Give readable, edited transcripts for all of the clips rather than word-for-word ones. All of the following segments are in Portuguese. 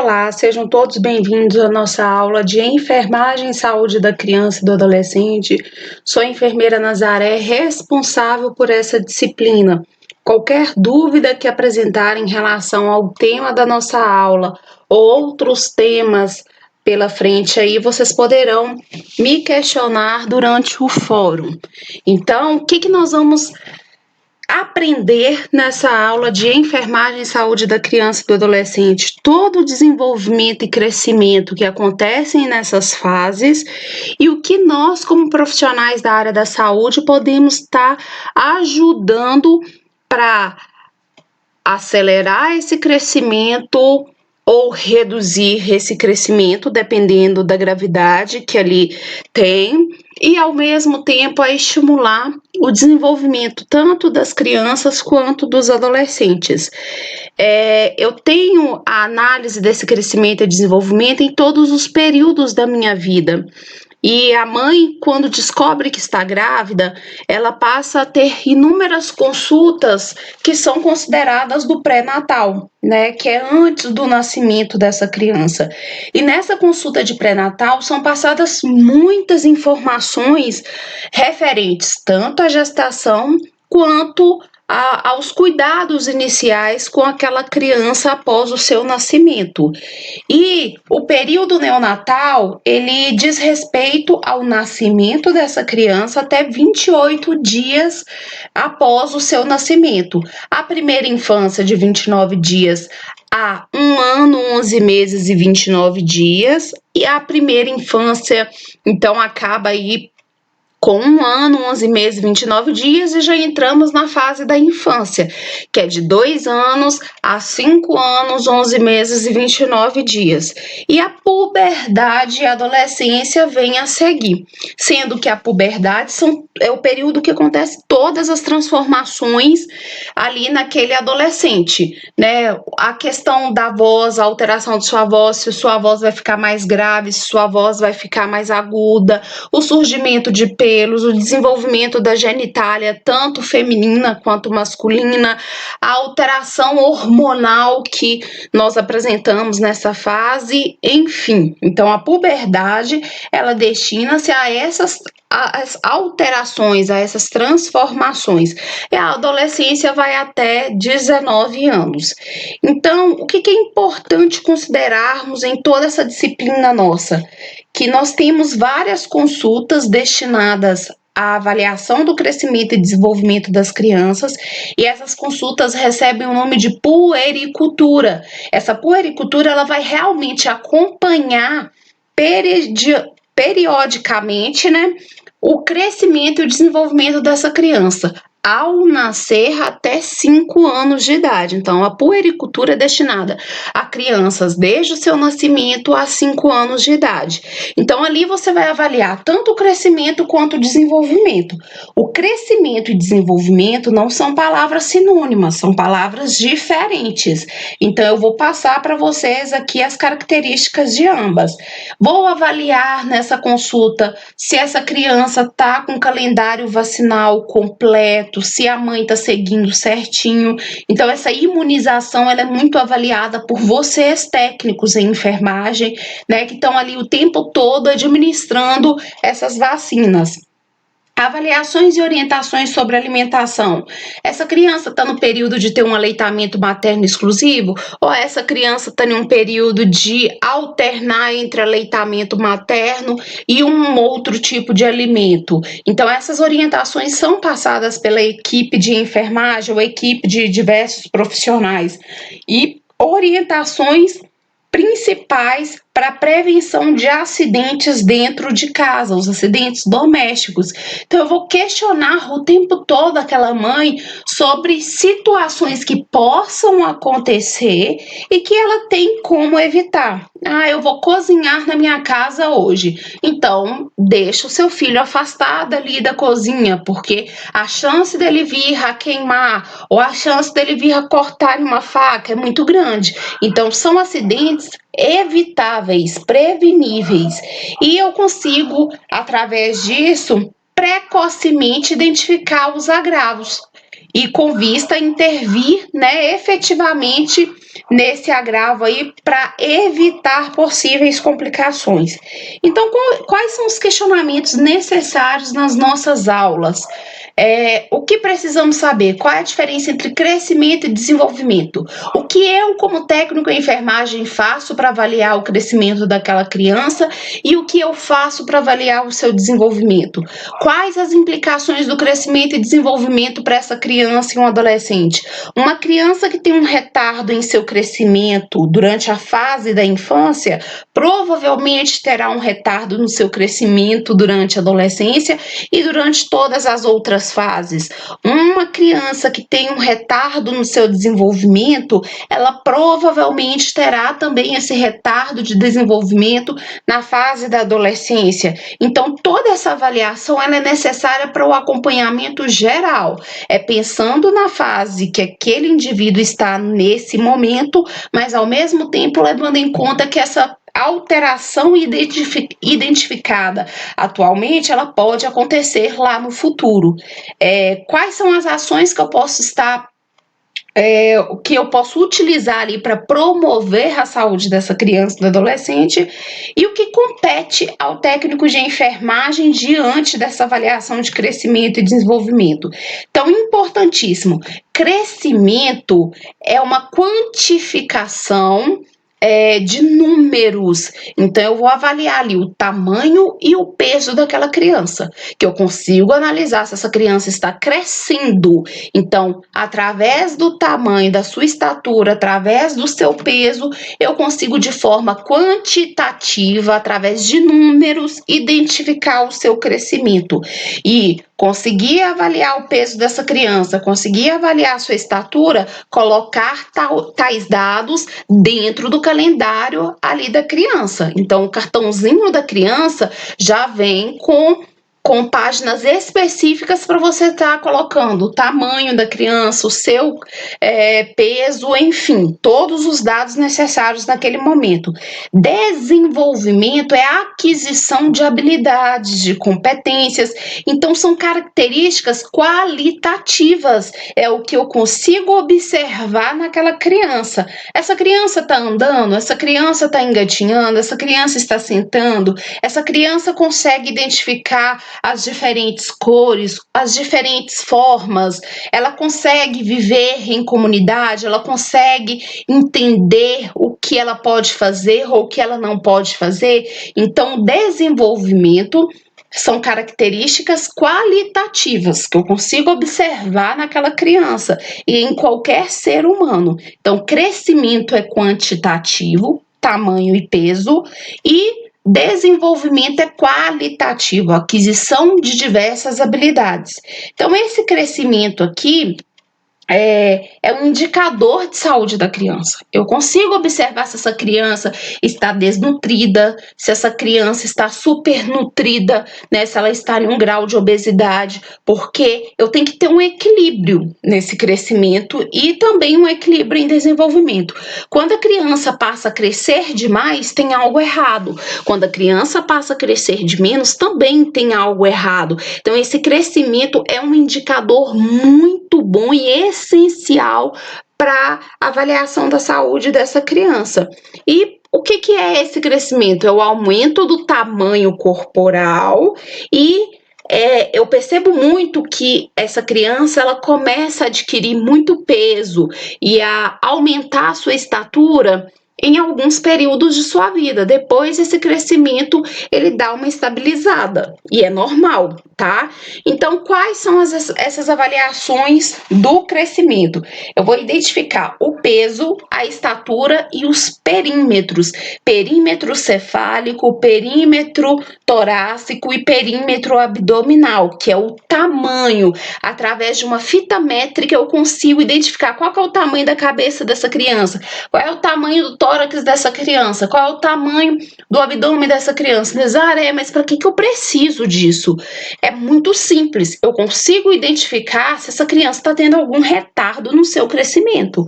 Olá, sejam todos bem-vindos à nossa aula de enfermagem e saúde da criança e do adolescente. Sou a enfermeira Nazaré, responsável por essa disciplina. Qualquer dúvida que apresentarem em relação ao tema da nossa aula ou outros temas pela frente aí, vocês poderão me questionar durante o fórum. Então, o que nós vamos aprender nessa aula de enfermagem e saúde da criança e do adolescente? Todo o desenvolvimento e crescimento que acontecem nessas fases e o que nós, como profissionais da área da saúde, podemos estar ajudando para acelerar esse crescimento ou reduzir esse crescimento, dependendo da gravidade que ali tem, e ao mesmo tempo a estimular o desenvolvimento tanto das crianças quanto dos adolescentes. Eu tenho a análise desse crescimento e desenvolvimento em todos os períodos da minha vida. E a mãe, quando descobre que está grávida, ela passa a ter inúmeras consultas que são consideradas do pré-natal, né? Que é antes do nascimento dessa criança. E nessa consulta de pré-natal são passadas muitas informações referentes tanto à gestação quanto aos cuidados iniciais com aquela criança após o seu nascimento. E o período neonatal, ele diz respeito ao nascimento dessa criança até 28 dias após o seu nascimento. A primeira infância de 29 dias a 1 ano, 11 meses e 29 dias. E a primeira infância, então, acaba aí com 1 ano, 11 meses, 29 dias, e já entramos na fase da infância, que é de 2 anos a 5 anos, 11 meses e 29 dias. E a puberdade e a adolescência vem a seguir, sendo que a puberdade é o período que acontece todas as transformações ali naquele adolescente, né? A questão da voz, a alteração de sua voz, se sua voz vai ficar mais grave, se sua voz vai ficar mais aguda, o surgimento de pelos, o desenvolvimento da genitália, tanto feminina quanto masculina, a alteração hormonal que nós apresentamos nessa fase, enfim. Então, a puberdade, ela destina-se a essas as alterações, a essas transformações. E a adolescência vai até 19 anos. Então, o que é importante considerarmos em toda essa disciplina nossa? Que nós temos várias consultas destinadas à avaliação do crescimento e desenvolvimento das crianças, e essas consultas recebem o nome de puericultura. Essa puericultura, ela vai realmente acompanhar periodicamente, né, o crescimento e o desenvolvimento dessa criança ao nascer até 5 anos de idade. Então, a puericultura é destinada a crianças desde o seu nascimento a 5 anos de idade. Então, ali você vai avaliar tanto o crescimento quanto o desenvolvimento. O crescimento e desenvolvimento não são palavras sinônimas, são palavras diferentes. Então, eu vou passar para vocês aqui as características de ambas. Vou avaliar nessa consulta se essa criança está com calendário vacinal completo, se a mãe está seguindo certinho. Então, essa imunização, ela é muito avaliada por vocês técnicos em enfermagem, né, que estão ali o tempo todo administrando essas vacinas. Avaliações e orientações sobre alimentação. Essa criança está no período de ter um aleitamento materno exclusivo, ou essa criança está em um período de alternar entre aleitamento materno e um outro tipo de alimento? Então, essas orientações são passadas pela equipe de enfermagem ou equipe de diversos profissionais. E orientações principais para a prevenção de acidentes dentro de casa, os acidentes domésticos. Então, eu vou questionar o tempo todo aquela mãe sobre situações que possam acontecer e que ela tem como evitar. Eu vou cozinhar na minha casa hoje. Então, deixa o seu filho afastado ali da cozinha, porque a chance dele vir a queimar ou a chance dele vir a cortar em uma faca é muito grande. Então, são acidentes evitáveis, preveníveis. E eu consigo, através disso, precocemente identificar os agravos e com vista a intervir, né, efetivamente nesse agravo aí para evitar possíveis complicações. Então, quais são os questionamentos necessários nas nossas aulas? O que precisamos saber? Qual é a diferença entre crescimento e desenvolvimento? O que eu, como técnico em enfermagem, faço para avaliar o crescimento daquela criança e o que eu faço para avaliar o seu desenvolvimento? Quais as implicações do crescimento e desenvolvimento para essa criança e um adolescente? Uma criança que tem um retardo em seu crescimento durante a fase da infância, provavelmente terá um retardo no seu crescimento durante a adolescência e durante todas as outras fases. Uma criança que tem um retardo no seu desenvolvimento, ela provavelmente terá também esse retardo de desenvolvimento na fase da adolescência. Então, toda essa avaliação ela é necessária para o acompanhamento geral. Pensando na fase que aquele indivíduo está nesse momento, mas ao mesmo tempo levando em conta que essa alteração identificada atualmente, ela pode acontecer lá no futuro. Quais são as ações que eu posso que eu posso utilizar ali para promover a saúde dessa criança e do adolescente e o que compete ao técnico de enfermagem diante dessa avaliação de crescimento e desenvolvimento. Então, importantíssimo, crescimento é uma quantificação de números. Então, eu vou avaliar ali o tamanho e o peso daquela criança, que eu consigo analisar se essa criança está crescendo. Então, através do tamanho, da sua estatura, através do seu peso, eu consigo de forma quantitativa, através de números, identificar o seu crescimento. E conseguir avaliar o peso dessa criança, conseguir avaliar a sua estatura, colocar tais dados dentro do calendário ali da criança. Então, o cartãozinho da criança já vem com páginas específicas para você estar colocando o tamanho da criança, o seu peso, enfim, todos os dados necessários naquele momento. Desenvolvimento é a aquisição de habilidades, de competências, então são características qualitativas, é o que eu consigo observar naquela criança. Essa criança está andando, essa criança está engatinhando, essa criança está sentando, essa criança consegue identificar as diferentes cores, as diferentes formas, ela consegue viver em comunidade, ela consegue entender o que ela pode fazer ou o que ela não pode fazer. Então, desenvolvimento são características qualitativas que eu consigo observar naquela criança e em qualquer ser humano. Então, crescimento é quantitativo, tamanho e peso, e desenvolvimento é qualitativo, aquisição de diversas habilidades. Então, esse crescimento aqui é um indicador de saúde da criança. Eu consigo observar se essa criança está desnutrida, se essa criança está supernutrida, né, se ela está em um grau de obesidade, porque eu tenho que ter um equilíbrio nesse crescimento e também um equilíbrio em desenvolvimento. Quando a criança passa a crescer demais, tem algo errado. Quando a criança passa a crescer de menos, também tem algo errado. Então, esse crescimento é um indicador muito bom e essencial para a avaliação da saúde dessa criança. E o que é esse crescimento? É o aumento do tamanho corporal e eu percebo muito que essa criança ela começa a adquirir muito peso e a aumentar a sua estatura em alguns períodos de sua vida. Depois esse crescimento ele dá uma estabilizada e é normal, tá? Então, quais são essas avaliações do crescimento? Eu vou identificar o peso, a estatura e os perímetros. Perímetro cefálico, perímetro torácico e perímetro abdominal, que é o tamanho. Através de uma fita métrica eu consigo identificar qual que é o tamanho da cabeça dessa criança, qual é o tamanho do tórax dessa criança, qual é o tamanho do abdômen dessa criança. Nazaré, mas para que eu preciso disso? É muito simples, eu consigo identificar se essa criança está tendo algum retardo no seu crescimento.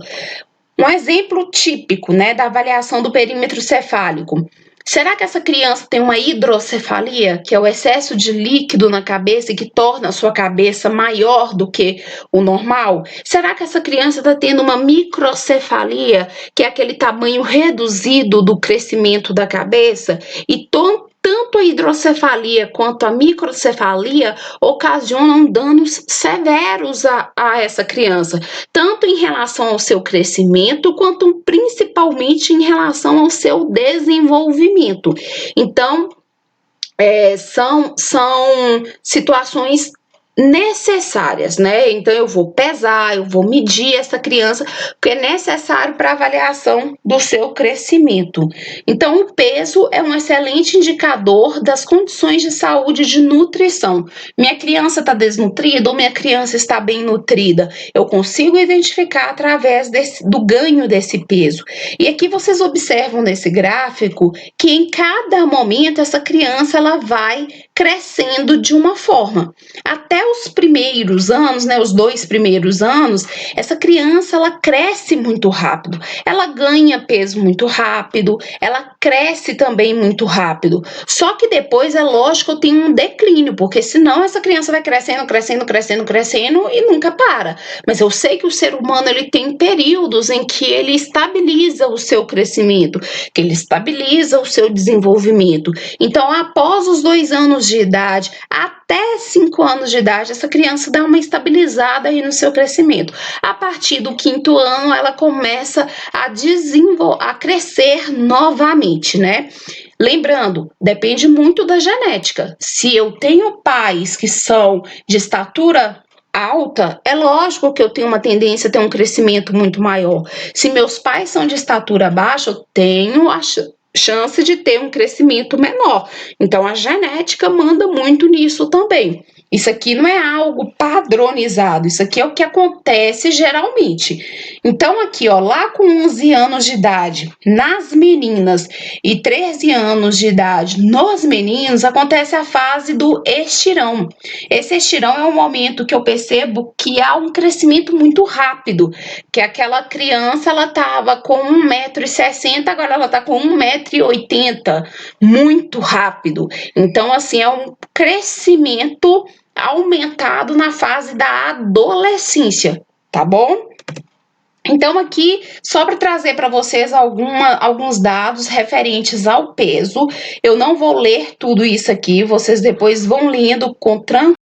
Um exemplo típico, né, da avaliação do perímetro cefálico. Será que essa criança tem uma hidrocefalia, que é o excesso de líquido na cabeça e que torna a sua cabeça maior do que o normal? Será que essa criança está tendo uma microcefalia, que é aquele tamanho reduzido do crescimento da cabeça? E tanto a hidrocefalia quanto a microcefalia ocasionam danos severos a essa criança, tanto em relação ao seu crescimento, quanto principalmente em relação ao seu desenvolvimento. Então, são situações necessárias, né? Então eu vou pesar, eu vou medir essa criança, porque é necessário para avaliação do seu crescimento. Então o peso é um excelente indicador das condições de saúde e de nutrição. Minha criança está desnutrida ou minha criança está bem nutrida? Eu consigo identificar através do ganho desse peso. E aqui vocês observam nesse gráfico que em cada momento essa criança ela vai crescendo de uma forma. Até os primeiros anos, né, os 2 primeiros anos, essa criança ela cresce muito rápido, ela ganha peso muito rápido, ela cresce também muito rápido. Só que depois é lógico que eu tenho um declínio, porque senão essa criança vai crescendo, crescendo, crescendo, crescendo e nunca para. Mas eu sei que o ser humano ele tem períodos em que ele estabiliza o seu crescimento, que ele estabiliza o seu desenvolvimento. Então, após os 2 anos de idade, até 5 anos de idade, essa criança dá uma estabilizada aí no seu crescimento. A partir do 5º ano, ela começa a crescer novamente, né? Lembrando, depende muito da genética. Se eu tenho pais que são de estatura alta, é lógico que eu tenho uma tendência a ter um crescimento muito maior. Se meus pais são de estatura baixa, eu tenho a chance de ter um crescimento menor. Então a genética manda muito nisso também. Isso aqui não é algo padronizado, isso aqui é o que acontece geralmente. Então aqui, ó, lá com 11 anos de idade, nas meninas e 13 anos de idade nos meninos, acontece a fase do estirão. Esse estirão é um momento que eu percebo que há um crescimento muito rápido, que aquela criança, ela estava com 1,60 m, agora ela está com 1,80 m, muito rápido. Então, assim, é um crescimento aumentado na fase da adolescência, tá bom? Então, aqui, só para trazer para vocês alguns dados referentes ao peso, eu não vou ler tudo isso aqui, vocês depois vão lendo com tranquilidade,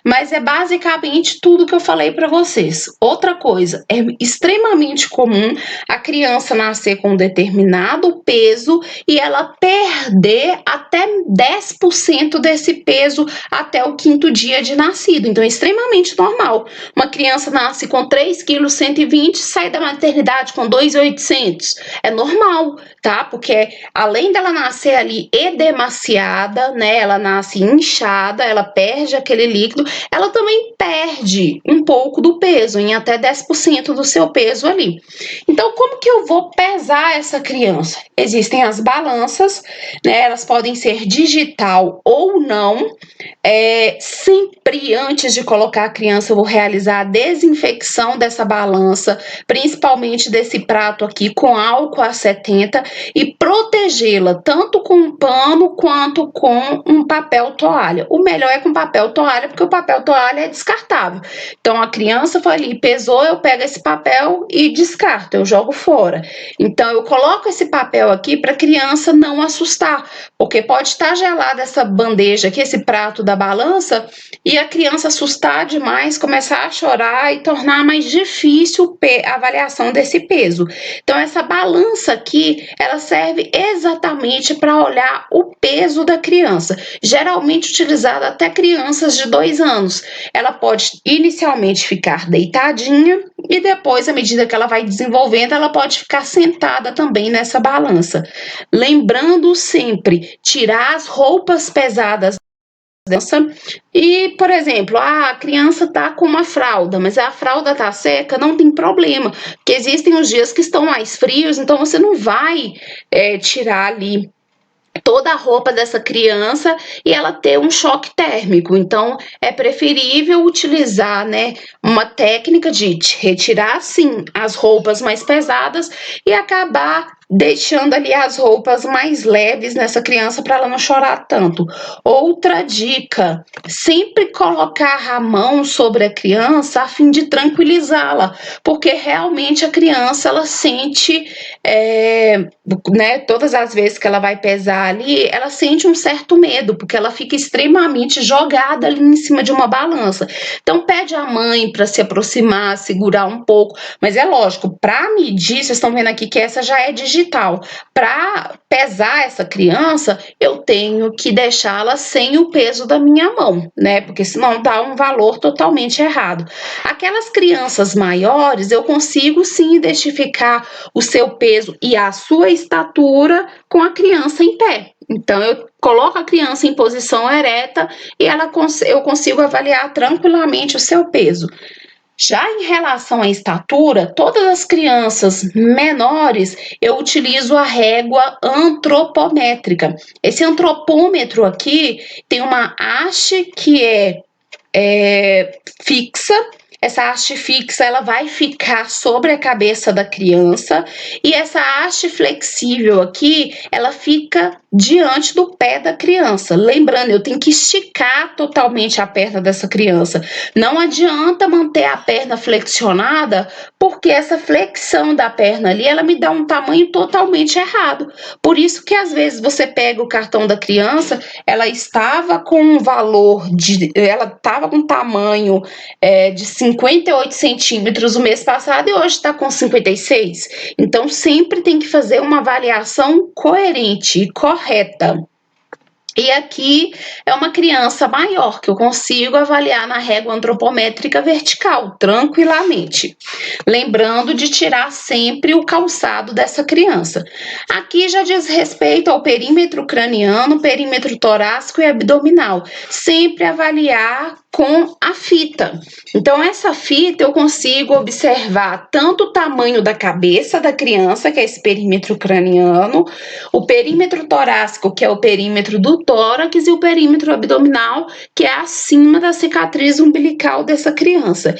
mas é basicamente tudo que eu falei para vocês. Outra coisa, é extremamente comum a criança nascer com um determinado peso e ela perder até 10% desse peso até o 5º dia de nascido. Então é extremamente normal. Uma criança nasce com 3,120 kg, sai da maternidade com 2,800. É normal, tá? Porque além dela nascer ali edemaciada, né? Ela nasce inchada, ela perde aquele líquido, ela também perde um pouco do peso, em até 10% do seu peso ali. Então, como que eu vou pesar essa criança? Existem as balanças, né? Elas podem ser digital ou não. Sempre antes de colocar a criança, eu vou realizar a desinfecção dessa balança, principalmente desse prato aqui, com álcool a 70 e protegê-la tanto com um pano quanto com um papel toalha. O melhor é com papel toalha, porque o papel toalha é descartável. Então a criança foi ali, pesou, eu pego esse papel e descarto, eu jogo fora. Então eu coloco esse papel aqui para a criança não assustar, porque pode estar gelada essa bandeja aqui, esse prato da balança, e a criança assustar demais, começar a chorar e tornar mais difícil a avaliação desse peso. Então essa balança aqui, ela serve exatamente para olhar o peso da criança, geralmente utilizada até crianças de 2 anos. Ela pode inicialmente ficar deitadinha e depois, à medida que ela vai desenvolvendo, ela pode ficar sentada também nessa balança. Lembrando sempre, tirar as roupas pesadas e, por exemplo, a criança tá com uma fralda, mas a fralda tá seca, não tem problema, porque existem os dias que estão mais frios, então você não vai tirar ali toda a roupa dessa criança e ela ter um choque térmico. Então é preferível utilizar, né, uma técnica de retirar sim as roupas mais pesadas e acabar deixando ali as roupas mais leves nessa criança para ela não chorar tanto. Outra dica, sempre colocar a mão sobre a criança a fim de tranquilizá-la, porque realmente a criança ela sente, né, todas as vezes que ela vai pesar ali, ela sente um certo medo, porque ela fica extremamente jogada ali em cima de uma balança. Então pede à mãe para se aproximar, segurar um pouco, mas é lógico, para medir, vocês estão vendo aqui que essa já é digital. Para pesar essa criança, eu tenho que deixá-la sem o peso da minha mão, né? Porque senão dá um valor totalmente errado. Aquelas crianças maiores, eu consigo sim identificar o seu peso e a sua estatura com a criança em pé. Então, eu coloco a criança em posição ereta e eu consigo avaliar tranquilamente o seu peso. Já em relação à estatura, todas as crianças menores eu utilizo a régua antropométrica. Esse antropômetro aqui tem uma haste que é fixa. Essa haste fixa ela vai ficar sobre a cabeça da criança e essa haste flexível aqui ela fica diante do pé da criança. Lembrando, eu tenho que esticar totalmente a perna dessa criança. Não adianta manter a perna flexionada, porque essa flexão da perna ali, ela me dá um tamanho totalmente errado. Por isso que às vezes você pega o cartão da criança, ela estava com um valor ela estava com tamanho de 58 centímetros o mês passado e hoje está com 56. Então sempre tem que fazer uma avaliação coerente e correta. E aqui é uma criança maior, que eu consigo avaliar na régua antropométrica vertical, tranquilamente. Lembrando de tirar sempre o calçado dessa criança. Aqui já diz respeito ao perímetro craniano, perímetro torácico e abdominal. Sempre avaliar com a fita. Então, essa fita eu consigo observar tanto o tamanho da cabeça da criança, que é esse perímetro craniano, o perímetro torácico, que é o perímetro do tórax, e o perímetro abdominal, que é acima da cicatriz umbilical dessa criança.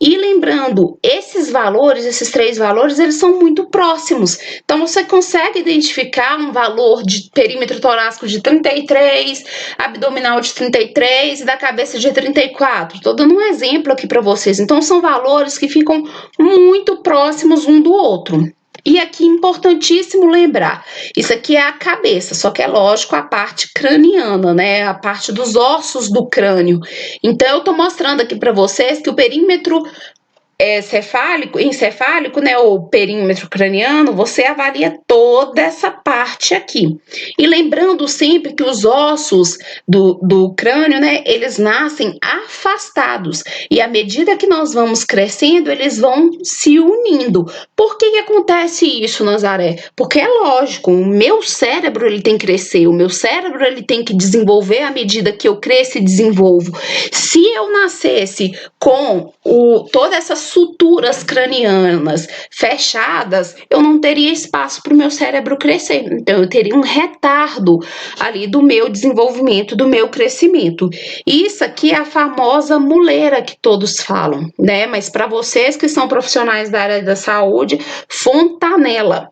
E lembrando, esses valores, esses 3 valores, eles são muito próximos. Então, você consegue identificar um valor de perímetro torácico de 33, abdominal de 33 e da cabeça de 34. Estou dando um exemplo aqui para vocês. Então, são valores que ficam muito próximos um do outro. E aqui, importantíssimo lembrar, isso aqui é a cabeça, só que é lógico a parte craniana, né? A parte dos ossos do crânio. Então, eu tô mostrando aqui para vocês que o perímetro encefálico, né, ou perímetro craniano, você avalia toda essa parte aqui. E lembrando sempre que os ossos do crânio, né, eles nascem afastados. E à medida que nós vamos crescendo, eles vão se unindo. Por que acontece isso, Nazaré? Porque é lógico, o meu cérebro ele tem que crescer, o meu cérebro ele tem que desenvolver à medida que eu cresço e desenvolvo. Se eu nascesse com todas essas suturas cranianas fechadas, eu não teria espaço para o meu cérebro crescer. Então, eu teria um retardo ali do meu desenvolvimento, do meu crescimento. Isso aqui é a famosa muleira que todos falam, né? Mas para vocês que são profissionais da área da saúde, fontanela.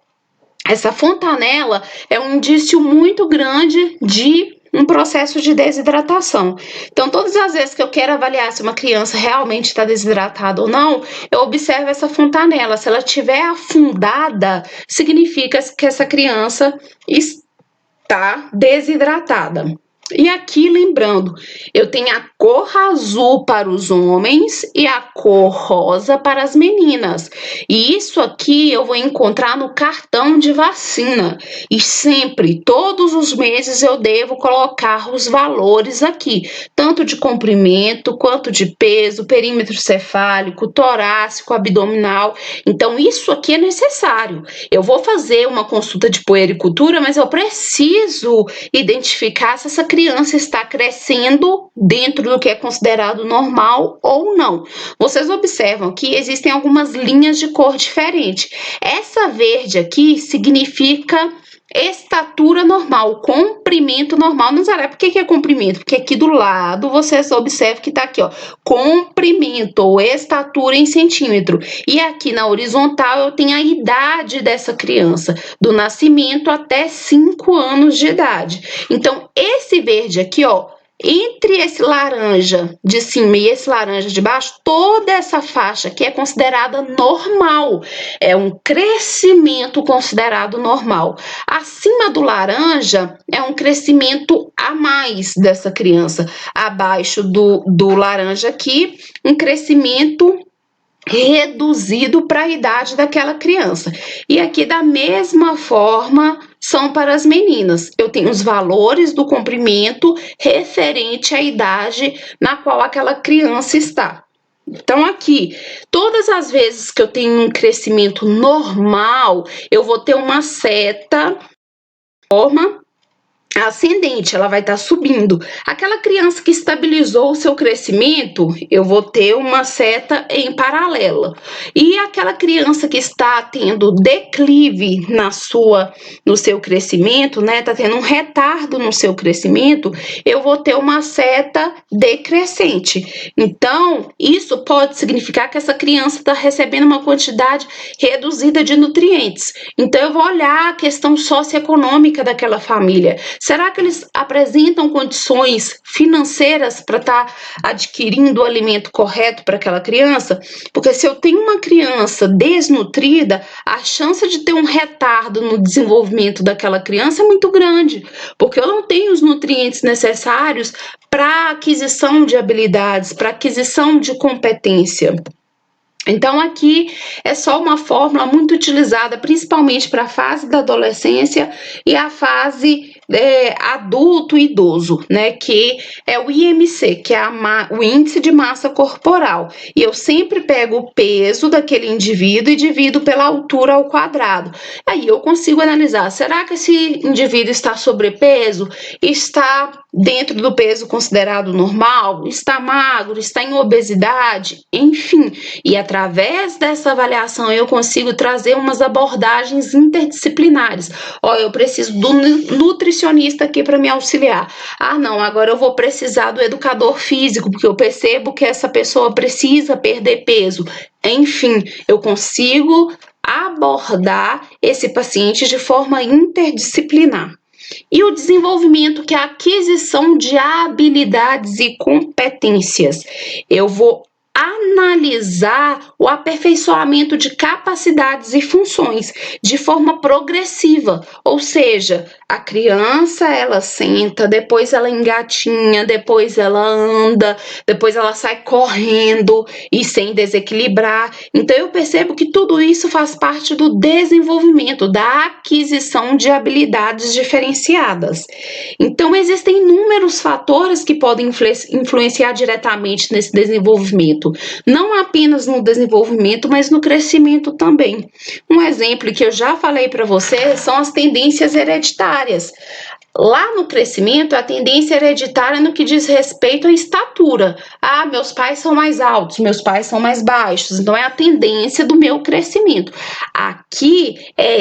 Essa fontanela é um indício muito grande de um processo de desidratação. Então, todas as vezes que eu quero avaliar se uma criança realmente está desidratada ou não, eu observo essa fontanela. Se ela estiver afundada, significa que essa criança está desidratada. E aqui, lembrando, eu tenho a cor azul para os homens e a cor rosa para as meninas. E isso aqui eu vou encontrar no cartão de vacina. E sempre, todos os meses, eu devo colocar os valores aqui, tanto de comprimento quanto de peso, perímetro cefálico, torácico, abdominal. Então, isso aqui é necessário. Eu vou fazer uma consulta de puericultura, mas eu preciso identificar se essa criança está crescendo dentro do que é considerado normal ou não. Vocês observam que existem algumas linhas de cor diferente. Essa verde aqui significa Estatura normal, comprimento normal. Nazaré, por que é comprimento? Porque aqui do lado você observa que tá aqui, ó, comprimento ou estatura em centímetro. E aqui na horizontal eu tenho a idade dessa criança, do nascimento até 5 anos de idade. Então, esse verde aqui, ó, entre esse laranja de cima e esse laranja de baixo, toda essa faixa aqui é considerada normal. É um crescimento considerado normal. Acima do laranja é um crescimento a mais dessa criança. Abaixo do laranja aqui, um crescimento reduzido para a idade daquela criança. E aqui, da mesma forma, são para as meninas. Eu tenho os valores do comprimento referente à idade na qual aquela criança está. Então, aqui, todas as vezes que eu tenho um crescimento normal, eu vou ter uma seta, forma ascendente, ela vai estar subindo. Aquela criança que estabilizou o seu crescimento, eu vou ter uma seta em paralela. E aquela criança que está tendo declive no seu crescimento, né, tá tendo um retardo no seu crescimento, eu vou ter uma seta decrescente. Então, isso pode significar que essa criança está recebendo uma quantidade reduzida de nutrientes. Então, eu vou olhar a questão socioeconômica daquela família. Será que eles apresentam condições financeiras para estar adquirindo o alimento correto para aquela criança? Porque se eu tenho uma criança desnutrida, a chance de ter um retardo no desenvolvimento daquela criança é muito grande, porque eu não tenho os nutrientes necessários para aquisição de habilidades, para aquisição de competência. Então, aqui é só uma fórmula muito utilizada principalmente para a fase da adolescência e a fase adulto e idoso, né? Que é o IMC, que é o índice de massa corporal. E eu sempre pego o peso daquele indivíduo e divido pela altura ao quadrado. Aí eu consigo analisar, será que esse indivíduo está sobrepeso? Está dentro do peso considerado normal? Está magro? Está em obesidade? Enfim, e através dessa avaliação eu consigo trazer umas abordagens interdisciplinares. Ó, eu preciso do nutricionista aqui para me auxiliar. Ah, não, agora eu vou precisar do educador físico, porque eu percebo que essa pessoa precisa perder peso. Enfim, eu consigo abordar esse paciente de forma interdisciplinar. E o desenvolvimento, que é a aquisição de habilidades e competências. Eu vou analisar o aperfeiçoamento de capacidades e funções de forma progressiva, ou seja, a criança ela senta, depois ela engatinha, depois ela anda, depois ela sai correndo e sem desequilibrar. Então eu percebo que tudo isso faz parte do desenvolvimento, da aquisição de habilidades diferenciadas. Então existem inúmeros fatores que podem influenciar diretamente nesse desenvolvimento. Não apenas no desenvolvimento, mas no crescimento também. Um exemplo que eu já falei para você são as tendências hereditárias. Lá no crescimento, a tendência hereditária no que diz respeito à estatura. Ah, meus pais são mais altos, meus pais são mais baixos, então é a tendência do meu crescimento. Aqui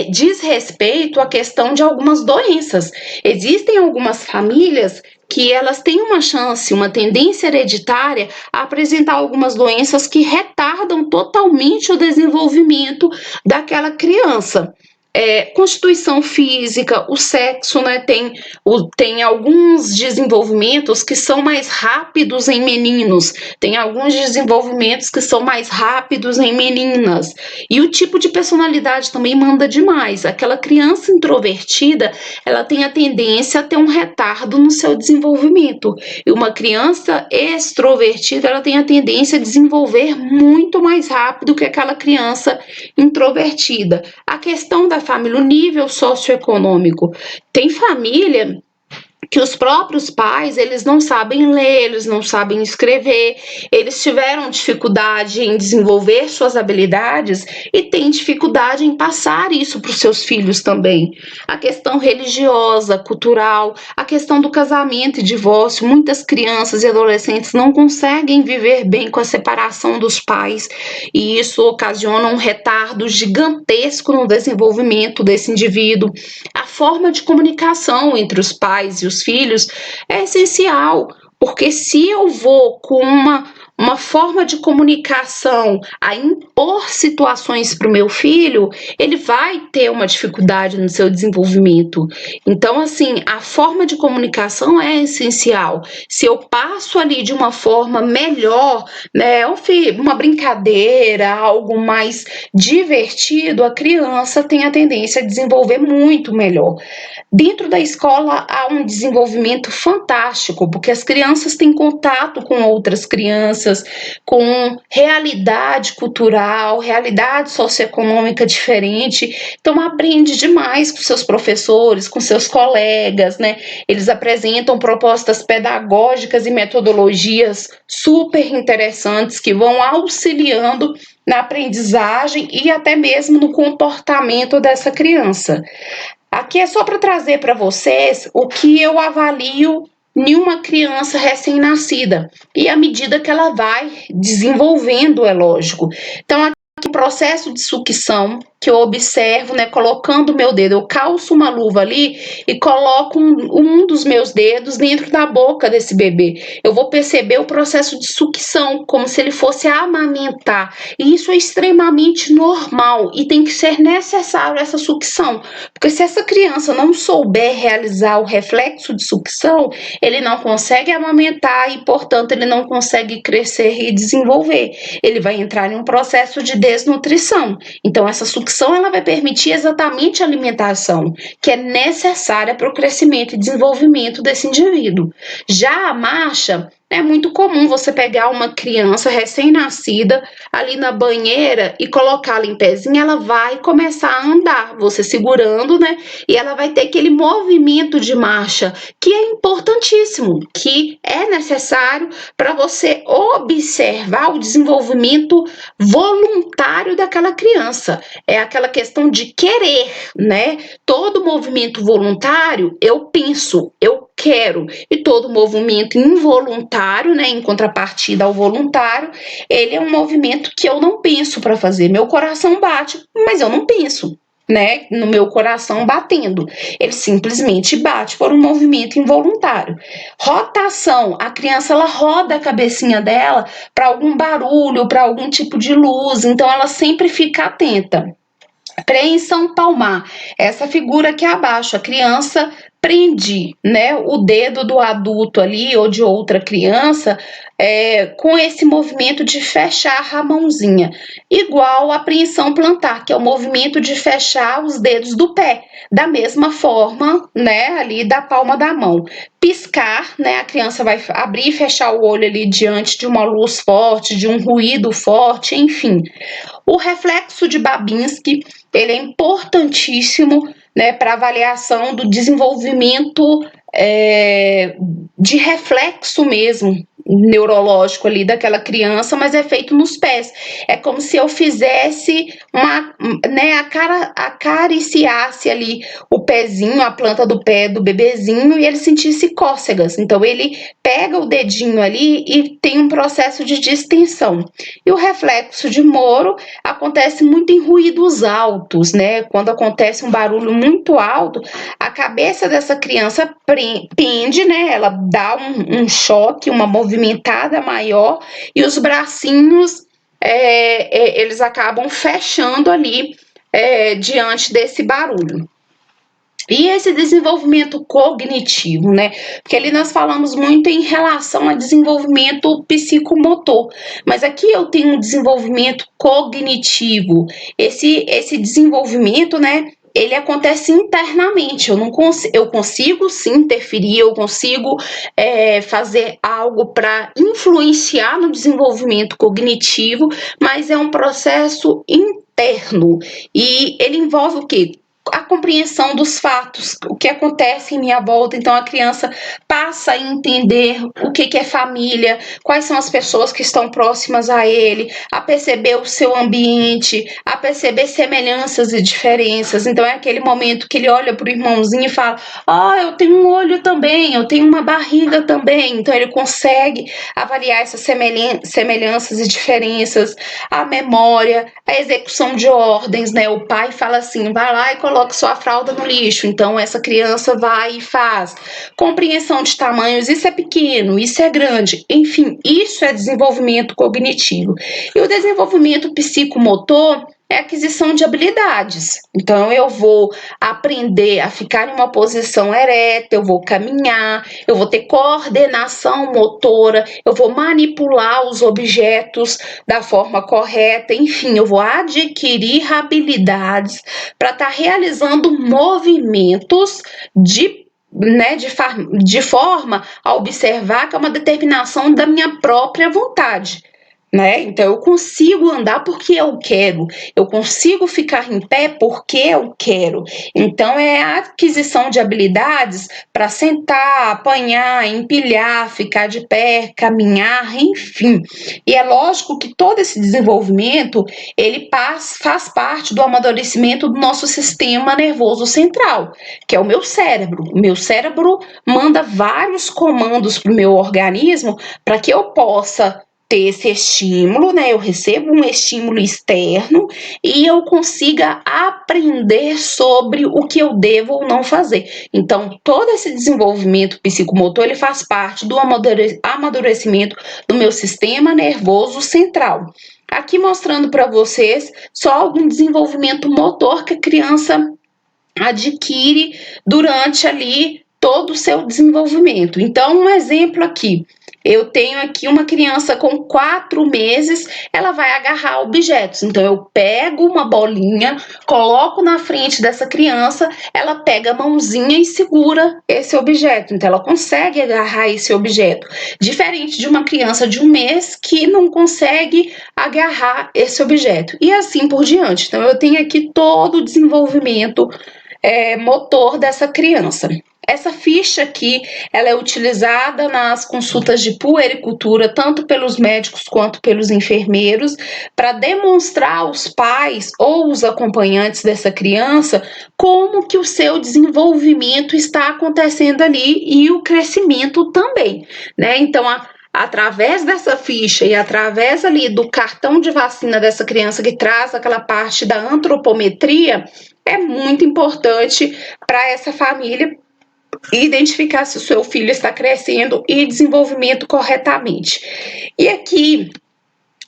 diz respeito à questão de algumas doenças. Existem algumas famílias que elas têm uma chance, uma tendência hereditária a apresentar algumas doenças que retardam totalmente o desenvolvimento daquela criança. Constituição física, o sexo, né, tem alguns desenvolvimentos que são mais rápidos em meninos, tem alguns desenvolvimentos que são mais rápidos em meninas, e o tipo de personalidade também manda demais. Aquela criança introvertida, ela tem a tendência a ter um retardo no seu desenvolvimento, e uma criança extrovertida, ela tem a tendência a desenvolver muito mais rápido que aquela criança introvertida. A questão da família, o nível socioeconômico. Tem família que os próprios pais, eles não sabem ler, eles não sabem escrever, eles tiveram dificuldade em desenvolver suas habilidades e têm dificuldade em passar isso para os seus filhos também. A questão religiosa, cultural, a questão do casamento e divórcio, muitas crianças e adolescentes não conseguem viver bem com a separação dos pais e isso ocasiona um retardo gigantesco no desenvolvimento desse indivíduo. A forma de comunicação entre os pais e os filhos é essencial, porque se eu vou com uma forma de comunicação a impor situações para o meu filho, ele vai ter uma dificuldade no seu desenvolvimento. Então, assim, a forma de comunicação é essencial. Se eu passo ali de uma forma melhor, né, uma brincadeira, algo mais divertido, a criança tem a tendência a desenvolver muito melhor. Dentro da escola há um desenvolvimento fantástico, porque as crianças têm contato com outras crianças, com realidade cultural, realidade socioeconômica diferente, então aprende demais com seus professores, com seus colegas, né? Eles apresentam propostas pedagógicas e metodologias super interessantes que vão auxiliando na aprendizagem e até mesmo no comportamento dessa criança. Aqui é só para trazer para vocês o que eu avalio em uma criança recém-nascida e à medida que ela vai desenvolvendo, é lógico. Então, aqui o processo de sucção que eu observo, né, colocando o meu dedo, eu calço uma luva ali e coloco um dos meus dedos dentro da boca desse bebê. Eu vou perceber o processo de sucção, como se ele fosse amamentar. E isso é extremamente normal e tem que ser necessário essa sucção, porque se essa criança não souber realizar o reflexo de sucção, ele não consegue amamentar e, portanto, ele não consegue crescer e desenvolver. Ele vai entrar em um processo de desnutrição. Então, essa sucção ela vai permitir exatamente a alimentação que é necessária para o crescimento e desenvolvimento desse indivíduo. Já a marcha, é muito comum você pegar uma criança recém-nascida ali na banheira e colocá-la em pezinho, ela vai começar a andar, você segurando, né? E ela vai ter aquele movimento de marcha que é importantíssimo, que é necessário para você observar o desenvolvimento voluntário daquela criança. É aquela questão de querer, né? Todo movimento voluntário, eu penso, eu quero, e todo movimento involuntário, né, em contrapartida ao voluntário, ele é um movimento que eu não penso para fazer. Meu coração bate, mas eu não penso, né, no meu coração batendo. Ele simplesmente bate por um movimento involuntário. Rotação, a criança ela roda a cabecinha dela para algum barulho, para algum tipo de luz, então ela sempre fica atenta. Preensão palmar, essa figura aqui abaixo, a criança prende, né, o dedo do adulto ali ou de outra criança com esse movimento de fechar a mãozinha, igual a apreensão plantar, que é o movimento de fechar os dedos do pé, da mesma forma, né, ali da palma da mão. Piscar, né, a criança vai abrir e fechar o olho ali diante de uma luz forte, de um ruído forte, enfim. O reflexo de Babinski, ele é importantíssimo, né, para avaliação do desenvolvimento de reflexo mesmo, neurológico ali daquela criança, mas é feito nos pés. É como se eu fizesse né, acariciasse ali o pezinho, a planta do pé do bebezinho e ele sentisse cócegas. Então ele pega o dedinho ali e tem um processo de distensão. E o reflexo de Moro acontece muito em ruídos altos, né? Quando acontece um barulho muito alto, a cabeça dessa criança pende, né? Ela dá um choque, uma movimentada maior e os bracinhos eles acabam fechando ali diante desse barulho. E esse desenvolvimento cognitivo, né? Porque ali nós falamos muito em relação a desenvolvimento psicomotor, mas aqui eu tenho um desenvolvimento cognitivo. Esse desenvolvimento, né? Ele acontece internamente. Eu consigo sim interferir, eu consigo fazer algo para influenciar no desenvolvimento cognitivo, mas é um processo interno e ele envolve o quê? A compreensão dos fatos, o que acontece em minha volta. Então a criança passa a entender o que é família, quais são as pessoas que estão próximas a ele, a perceber o seu ambiente, a perceber semelhanças e diferenças. Então é aquele momento que ele olha para o irmãozinho e fala: eu tenho um olho também, eu tenho uma barriga também. Então ele consegue avaliar essas semelhanças e diferenças, a memória, a execução de ordens, né? O pai fala assim: vai lá e coloca coloque sua fralda no lixo. Então, essa criança vai e faz. Compreensão de tamanhos, isso é pequeno, isso é grande. Enfim, isso é desenvolvimento cognitivo. E o desenvolvimento psicomotor é aquisição de habilidades. Então, eu vou aprender a ficar em uma posição ereta, eu vou caminhar, eu vou ter coordenação motora, eu vou manipular os objetos da forma correta, enfim, eu vou adquirir habilidades para estar realizando movimentos de forma a observar que é uma determinação da minha própria vontade. Então, eu consigo andar porque eu quero, eu consigo ficar em pé porque eu quero. Então, é a aquisição de habilidades para sentar, apanhar, empilhar, ficar de pé, caminhar, enfim. E é lógico que todo esse desenvolvimento, ele faz parte do amadurecimento do nosso sistema nervoso central, que é o meu cérebro. O meu cérebro manda vários comandos para o meu organismo para que eu possa ter esse estímulo, eu recebo um estímulo externo e eu consiga aprender sobre o que eu devo ou não fazer. Então, todo esse desenvolvimento psicomotor, ele faz parte do amadurecimento do meu sistema nervoso central. Aqui mostrando para vocês só algum desenvolvimento motor que a criança adquire durante ali todo o seu desenvolvimento. Então, um exemplo aqui. Eu tenho aqui uma criança com 4 meses, ela vai agarrar objetos. Então, eu pego uma bolinha, coloco na frente dessa criança, ela pega a mãozinha e segura esse objeto. Então, ela consegue agarrar esse objeto. Diferente de uma criança de 1 mês que não consegue agarrar esse objeto. E assim por diante. Então, eu tenho aqui todo o desenvolvimento motor dessa criança. Essa ficha aqui, ela é utilizada nas consultas de puericultura, tanto pelos médicos quanto pelos enfermeiros, para demonstrar aos pais ou os acompanhantes dessa criança como que o seu desenvolvimento está acontecendo ali e o crescimento também, Então, através dessa ficha e através ali do cartão de vacina dessa criança que traz aquela parte da antropometria, é muito importante para essa família identificar se o seu filho está crescendo e desenvolvimento corretamente. E aqui,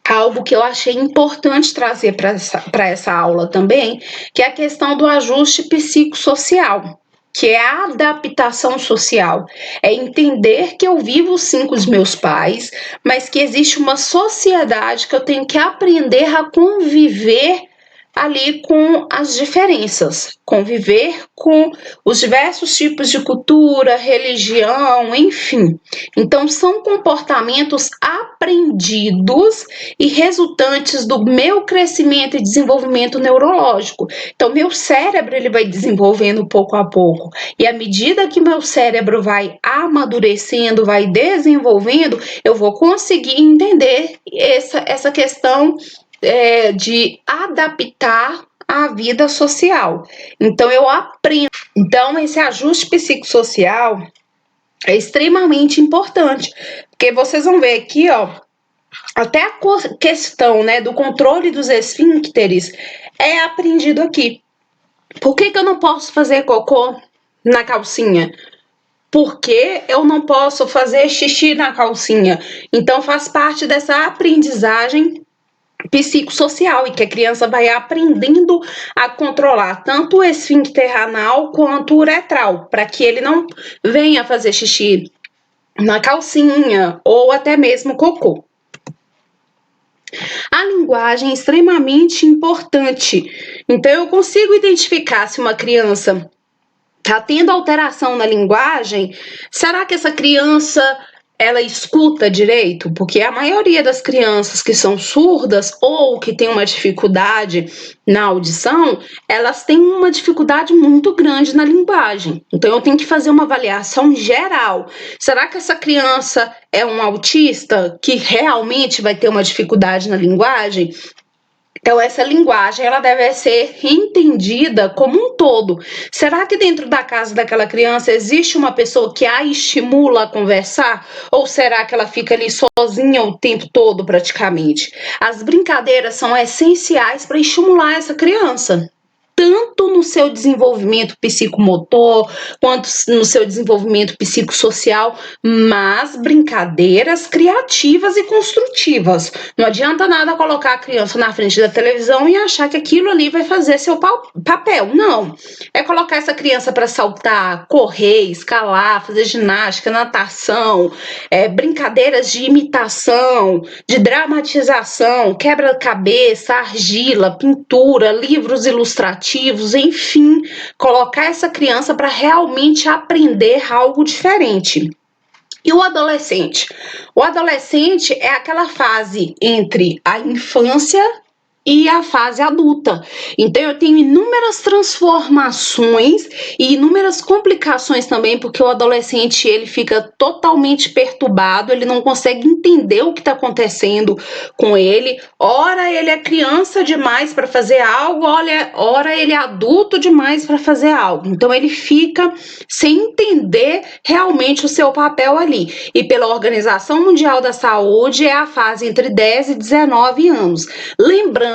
algo que eu achei importante trazer para essa aula também, que é a questão do ajuste psicossocial, que é a adaptação social. É entender que eu vivo sim com os meus pais, mas que existe uma sociedade que eu tenho que aprender a conviver ali com as diferenças, conviver com os diversos tipos de cultura, religião, enfim. Então, são comportamentos aprendidos e resultantes do meu crescimento e desenvolvimento neurológico. Então, meu cérebro ele vai desenvolvendo pouco a pouco. E à medida que meu cérebro vai amadurecendo, vai desenvolvendo, eu vou conseguir entender essa questão de adaptar a vida social. Então, eu aprendo. Então, esse ajuste psicossocial é extremamente importante, porque vocês vão ver aqui, até a questão, do controle dos esfíncteres é aprendido aqui. Por que eu não posso fazer cocô na calcinha? Porque eu não posso fazer xixi na calcinha? Então, faz parte dessa aprendizagem psicossocial e que a criança vai aprendendo a controlar tanto o esfíncter anal quanto o uretral, para que ele não venha fazer xixi na calcinha ou até mesmo cocô. A linguagem é extremamente importante. Então, eu consigo identificar se uma criança está tendo alteração na linguagem. Será que essa criança ela escuta direito? Porque a maioria das crianças que são surdas ou que tem uma dificuldade na audição, elas têm uma dificuldade muito grande na linguagem. Então, eu tenho que fazer uma avaliação geral. Será que essa criança é um autista que realmente vai ter uma dificuldade na linguagem? Então, essa linguagem ela deve ser entendida como um todo. Será que dentro da casa daquela criança existe uma pessoa que a estimula a conversar? Ou será que ela fica ali sozinha o tempo todo praticamente? As brincadeiras são essenciais para estimular essa criança. tanto no seu desenvolvimento psicomotor, quanto no seu desenvolvimento psicossocial, mas brincadeiras criativas e construtivas. Não adianta nada colocar a criança na frente da televisão e achar que aquilo ali vai fazer seu papel. Não. É colocar essa criança para saltar, correr, escalar, fazer ginástica, natação, brincadeiras de imitação, de dramatização, quebra-cabeça, argila, pintura, livros ilustrativos, enfim, colocar essa criança para realmente aprender algo diferente. E o adolescente? O adolescente é aquela fase entre a infância e a fase adulta. Então eu tenho inúmeras transformações e inúmeras complicações também, porque o adolescente ele fica totalmente perturbado, ele não consegue entender o que está acontecendo com ele. Ora ele é criança demais para fazer algo, ora ele é adulto demais para fazer algo. Então ele fica sem entender realmente o seu papel ali. E pela Organização Mundial da Saúde é a fase entre 10 e 19 anos. Lembrando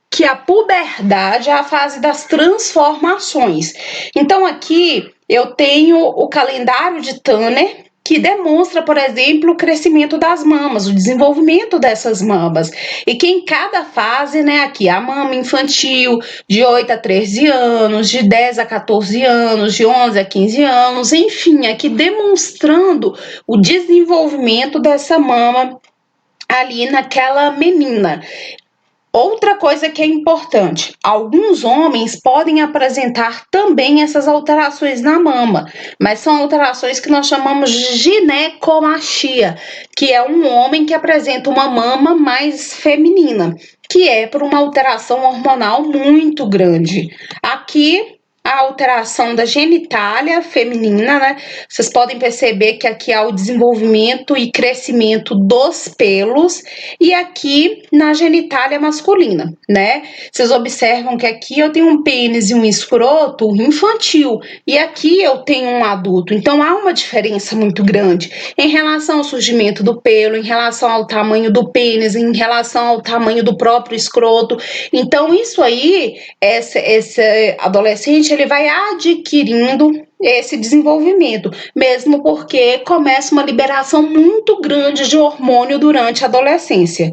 que a puberdade é a fase das transformações. Então aqui eu tenho o calendário de Tanner, que demonstra, por exemplo, o crescimento das mamas, o desenvolvimento dessas mamas. E que em cada fase, né, aqui a mama infantil, de 8 a 13 anos, de 10 a 14 anos, de 11 a 15 anos, enfim, aqui demonstrando o desenvolvimento dessa mama ali naquela menina. Outra coisa que é importante, alguns homens podem apresentar também essas alterações na mama, mas são alterações que nós chamamos de ginecomastia, que é um homem que apresenta uma mama mais feminina, que é por uma alteração hormonal muito grande. Aqui a alteração da genitália feminina, né? Vocês podem perceber que aqui há o desenvolvimento e crescimento dos pelos e aqui na genitália masculina, né? Vocês observam que aqui eu tenho um pênis e um escroto infantil e aqui eu tenho um adulto. Então há uma diferença muito grande em relação ao surgimento do pelo, em relação ao tamanho do pênis, em relação ao tamanho do próprio escroto. Então isso aí, esse adolescente ele vai adquirindo esse desenvolvimento, mesmo porque começa uma liberação muito grande de hormônio durante a adolescência.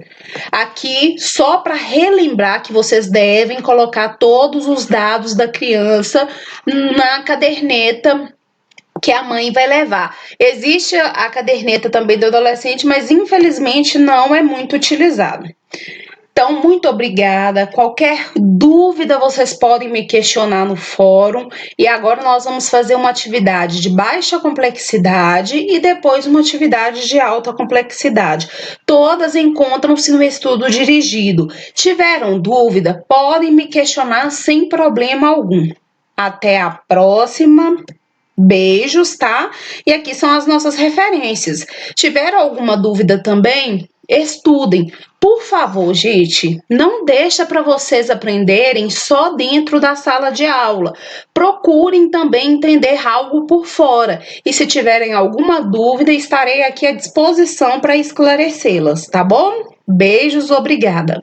Aqui, só para relembrar que vocês devem colocar todos os dados da criança na caderneta que a mãe vai levar. Existe a caderneta também do adolescente, mas infelizmente não é muito utilizada. Então, muito obrigada. Qualquer dúvida vocês podem me questionar no fórum. E agora nós vamos fazer uma atividade de baixa complexidade e depois uma atividade de alta complexidade. Todas encontram-se no estudo dirigido. Tiveram dúvida? Podem me questionar sem problema algum. Até a próxima. Beijos, tá? E aqui são as nossas referências. Tiveram alguma dúvida também? Estudem. Por favor, gente, não deixa para vocês aprenderem só dentro da sala de aula. Procurem também entender algo por fora. E se tiverem alguma dúvida, estarei aqui à disposição para esclarecê-las, tá bom? Beijos, obrigada.